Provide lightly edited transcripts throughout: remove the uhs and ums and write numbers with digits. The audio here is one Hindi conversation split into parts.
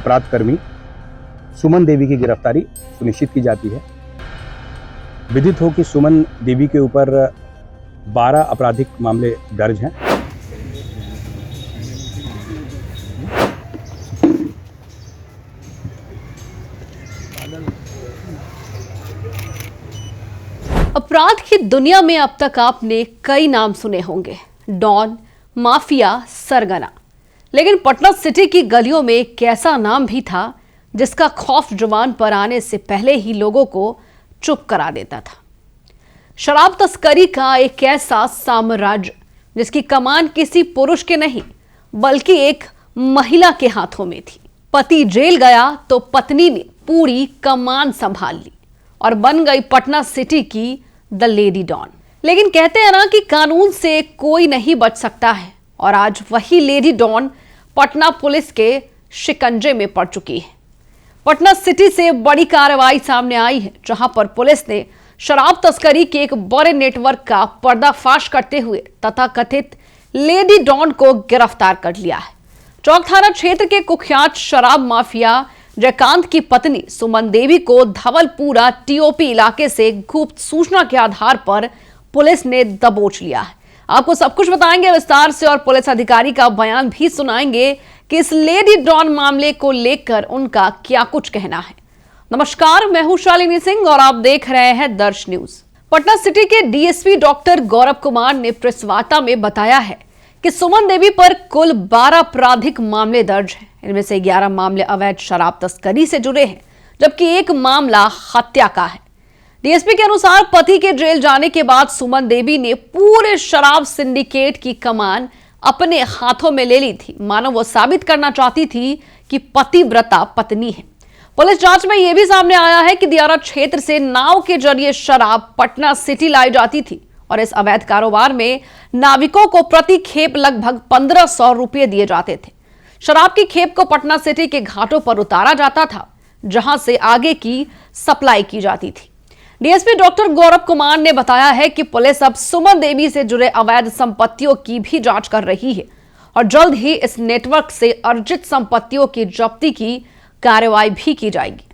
अपराध कर्मी सुमन देवी की गिरफ्तारी सुनिश्चित की जाती है। विदित हो कि सुमन देवी के ऊपर 12 आपराधिक मामले दर्ज हैं। अपराध की दुनिया में अब तक आपने कई नाम सुने होंगे, डॉन, माफिया, सरगना। लेकिन पटना सिटी की गलियों में एक ऐसा नाम भी था जिसका खौफ जुबान पर आने से पहले ही लोगों को चुप करा देता था। शराब तस्करी का एक ऐसा साम्राज्य जिसकी कमान किसी पुरुष के नहीं बल्कि एक महिला के हाथों में थी। पति जेल गया तो पत्नी ने पूरी कमान संभाल ली और बन गई पटना सिटी की द लेडी डॉन। लेकिन कहते हैं ना कि कानून से कोई नहीं बच सकता है, और आज वही लेडी डॉन पटना पुलिस के शिकंजे में पड़ चुकी है। पटना सिटी से बड़ी कार्रवाई सामने आई है, जहां पर पुलिस ने शराब तस्करी के एक बड़े नेटवर्क का पर्दाफाश करते हुए तथाकथित लेडी डॉन को गिरफ्तार कर लिया है। चौक थाना क्षेत्र के कुख्यात शराब माफिया जयकांत की पत्नी सुमन देवी को धवलपुरा टीओपी इलाके से गुप्त सूचना के आधार पर पुलिस ने दबोच लिया है। आपको सब कुछ बताएंगे विस्तार से, और पुलिस अधिकारी का बयान भी सुनाएंगे कि इस लेडी डॉन मामले को लेकर उनका क्या कुछ कहना है। नमस्कार, मैं हूं शालिनी सिंह और आप देख रहे हैं दर्श न्यूज। पटना सिटी के डीएसपी डॉक्टर गौरव कुमार ने प्रेस वार्ता में बताया है कि सुमन देवी पर कुल 12 आपराधिक मामले दर्ज हैं। इनमें से 11 मामले अवैध शराब तस्करी से जुड़े हैं, जबकि एक मामला हत्या का है। डीएसपी के अनुसार पति के जेल जाने के बाद सुमन देवी ने पूरे शराब सिंडिकेट की कमान अपने हाथों में ले ली थी। मानो वो साबित करना चाहती थी कि पतिव्रता पत्नी है। पुलिस जांच में यह भी सामने आया है कि दियारा क्षेत्र से नाव के जरिए शराब पटना सिटी लाई जाती थी, और इस अवैध कारोबार में नाविकों को प्रति खेप लगभग 1500 रुपये दिए जाते थे। शराब की खेप को पटना सिटी के घाटों पर उतारा जाता था, जहां से आगे की सप्लाई की जाती थी। डीएसपी डॉक्टर गौरव कुमार ने बताया है कि पुलिस अब सुमन देवी से जुड़े अवैध संपत्तियों की भी जांच कर रही है, और जल्द ही इस नेटवर्क से अर्जित संपत्तियों की जब्ती की कार्रवाई भी की जाएगी।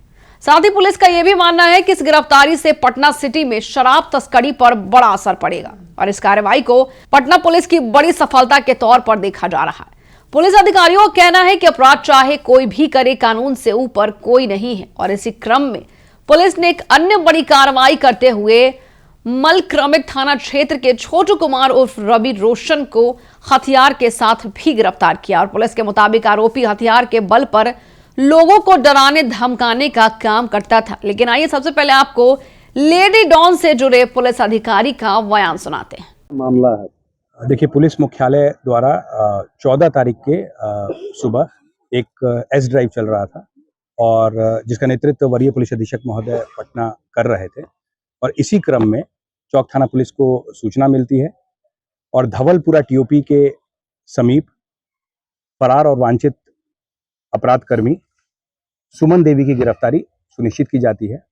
साथ ही पुलिस का यह भी मानना है कि इस गिरफ्तारी से पटना सिटी में शराब तस्करी पर बड़ा असर पड़ेगा, और इस कार्रवाई को पटना पुलिस की बड़ी सफलता के तौर पर देखा जा रहा है। पुलिस अधिकारियों का कहना है कि अपराध चाहे कोई भी करे, कानून से ऊपर कोई नहीं है, और इसी क्रम में पुलिस ने एक अन्य बड़ी कार्रवाई करते हुए मलक्रमिक थाना क्षेत्र के छोटू कुमार उर्फ रवि रोशन को हथियार के साथ भी गिरफ्तार किया। और पुलिस के मुताबिक आरोपी हथियार के बल पर लोगों को डराने धमकाने का काम करता था। लेकिन आइए सबसे पहले आपको लेडी डॉन से जुड़े पुलिस अधिकारी का बयान सुनाते हैं। मामला है, देखिए, पुलिस मुख्यालय द्वारा 14 तारीख के सुबह एक एस ड्राइव चल रहा था, और जिसका नेतृत्व वरीय पुलिस अधीक्षक महोदय पटना कर रहे थे। और इसी क्रम में चौक थाना पुलिस को सूचना मिलती है, और धवलपुरा टीओपी के समीप फरार और वांछित अपराध कर्मी सुमन देवी की गिरफ्तारी सुनिश्चित की जाती है।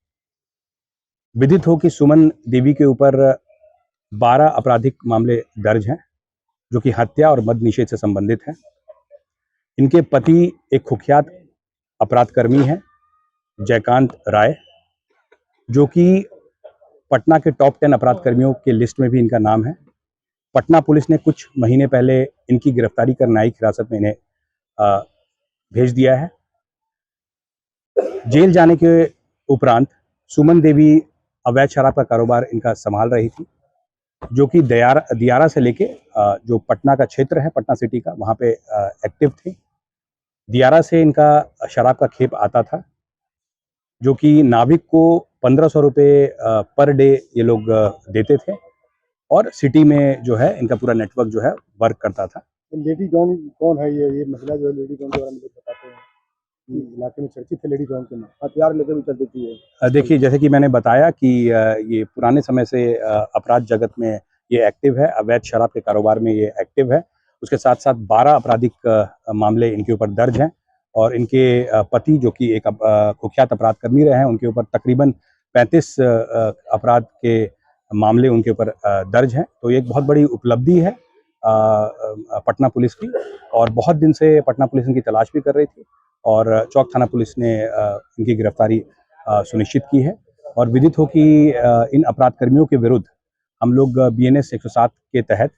विदित हो कि सुमन देवी के ऊपर 12 आपराधिक मामले दर्ज हैं, जो कि हत्या और मद्य निषेध से संबंधित हैं। इनके पति एक कुख्यात अपराध कर्मी हैं, जयकांत राय, जो कि पटना के टॉप 10 अपराध कर्मियों के लिस्ट में भी इनका नाम है। पटना पुलिस ने कुछ महीने पहले इनकी गिरफ्तारी कर न्यायिक हिरासत में इन्हें भेज दिया है। जेल जाने के उपरांत सुमन देवी अवैध शराब का कारोबार इनका संभाल रही थी, जो कि दियारा से लेके जो पटना का क्षेत्र है, पटना सिटी का, वहाँ पे एक्टिव थी। दियारा से इनका शराब का खेप आता था, जो कि नाविक को 1500 रुपये पर डे ये लोग देते थे, और सिटी में जो है इनका पूरा नेटवर्क जो है वर्क करता था। लेडी डॉन कौन है? ये महिला जो है लेडी डॉन के बारे में बताते हैं, इलाके में चर्चित है लेडी डॉन के नाम, हथियार लेकर भी चल देती है। देखिए, जैसे कि मैंने बताया कि ये पुराने समय से अपराध जगत में ये एक्टिव है, अवैध शराब के कारोबार में ये एक्टिव है। उसके साथ साथ 12 आपराधिक मामले इनके ऊपर दर्ज हैं, और इनके पति, जो कि एक कुख्यात अपराध कर्मी रहे हैं, उनके ऊपर तकरीबन 35 अपराध के मामले उनके ऊपर दर्ज हैं। तो ये एक बहुत बड़ी उपलब्धि है पटना पुलिस की, और बहुत दिन से पटना पुलिस इनकी तलाश भी कर रही थी, और चौक थाना पुलिस ने इनकी गिरफ्तारी सुनिश्चित की है। और विदित हो कि इन अपराध कर्मियों के विरुद्ध हम लोग BNS 107 के तहत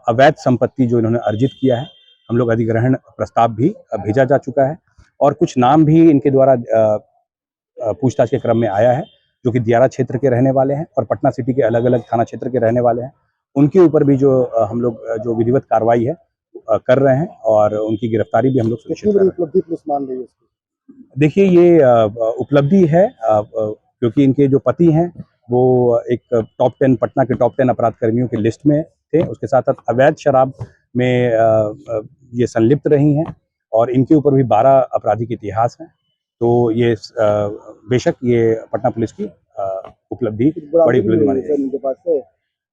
अवैध संपत्ति जो इन्होंने अर्जित किया है, हम लोग अधिग्रहण प्रस्ताव भी भेजा जा चुका है। और कुछ नाम भी इनके द्वारा पूछताछ के क्रम में आया है, जो कि दियारा क्षेत्र के रहने वाले हैं और पटना सिटी के अलग अलग थाना क्षेत्र के रहने वाले हैं। उनके ऊपर भी जो हम लोग जो विधिवत कार्रवाई है कर रहे हैं और उनकी गिरफ्तारी भी हम लोग सुनिश्चित कर रहे हैं। उपलब्धि पुलिस मान रही है इसकी? देखिए, ये उपलब्धि है क्योंकि इनके जो पति हैं वो एक टॉप 10 पटना के टॉप 10 अपराध कर्मियों की लिस्ट में थे। उसके साथ साथ अवैध शराब में ये संलिप्त रही हैं और इनके ऊपर भी 12 आपराधिक इतिहास हैं। तो ये बेशक ये पटना पुलिस की उपलब्धि, बड़ी उपलब्धि मानी जाएगी।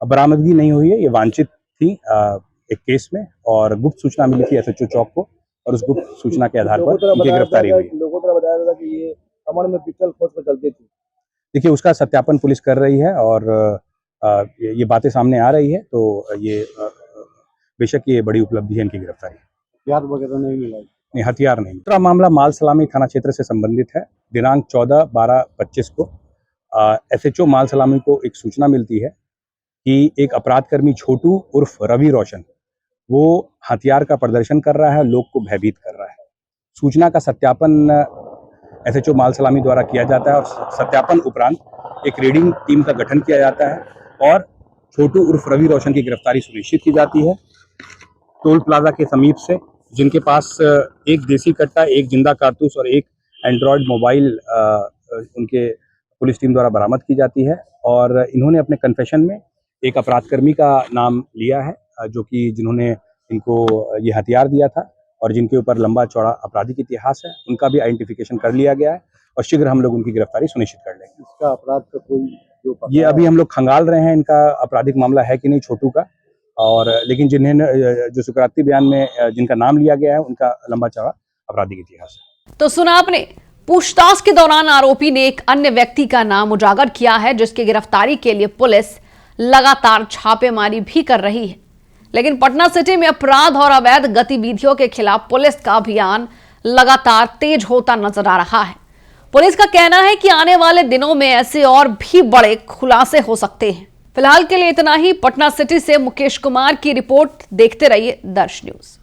बरामदगी नहीं हुई है, ये वांछित थी एक केस में और गुप्त सूचना मिली थी SHO चौक को और उस गुप्त सूचना के आधार पर इनकी गिरफ्तारी हुई। लोगों द्वारा बताया था कि ये अमन में पिस्टल खोज में चलती थी। देखिए, उसका सत्यापन पुलिस कर रही है और ये बातें सामने आ रही है, तो ये बेशक ये बड़ी उपलब्धि है इनकी गिरफ्तारी। हथियार वगैरह नहीं मिला? नहीं, हथियार नहीं। दूसरा मामला माल सलामी थाना क्षेत्र से संबंधित है। दिनांक 14/12/25 को SHO माल सलामी को एक सूचना मिलती है कि एक अपराधकर्मी छोटू उर्फ रवि रोशन वो हथियार का प्रदर्शन कर रहा है, लोग को भयभीत कर रहा है। सूचना का सत्यापन SHO माल सलामी द्वारा किया जाता है और सत्यापन उपरांत एक रेडिंग टीम का गठन किया जाता है और छोटू उर्फ रवि रोशन की गिरफ्तारी सुनिश्चित की जाती है। टोल प्लाजा के समीप से जिनके पास एक देसी कट्टा, एक जिंदा कारतूस और एक एंड्रॉयड मोबाइल उनके पुलिस टीम द्वारा बरामद की जाती है और इन्होंने अपने कन्फेशन में एक अपराधकर्मी का नाम लिया है जो कि जिन्होंने इनको ये हथियार दिया था और जिनके ऊपर लंबा चौड़ा आपराधिक इतिहास है, उनका भी आइडेंटिफिकेशन कर लिया गया है और शीघ्र हम लोग उनकी गिरफ्तारी सुनिश्चित कर लेंगे। इसका अपराध का कोई ये अभी हम लोग खंगाल रहे हैं, इनका आपराधिक मामला है कि नहीं छोटू का, और लेकिन जिन्हें जो सुकराती बयान में जिनका नाम लिया गया है उनका लंबा चौड़ा आपराधिक इतिहास है। तो सुना आपने, पूछताछ के दौरान आरोपी ने एक अन्य व्यक्ति का नाम उजागर किया है, जिसकी गिरफ्तारी के लिए पुलिस लगातार छापेमारी भी कर रही है। लेकिन पटना सिटी में अपराध और अवैध गतिविधियों के खिलाफ पुलिस का अभियान लगातार तेज होता नजर आ रहा है। पुलिस का कहना है कि आने वाले दिनों में ऐसे और भी बड़े खुलासे हो सकते हैं। फिलहाल के लिए इतना ही। पटना सिटी से मुकेश कुमार की रिपोर्ट देखते रहिए दर्श न्यूज।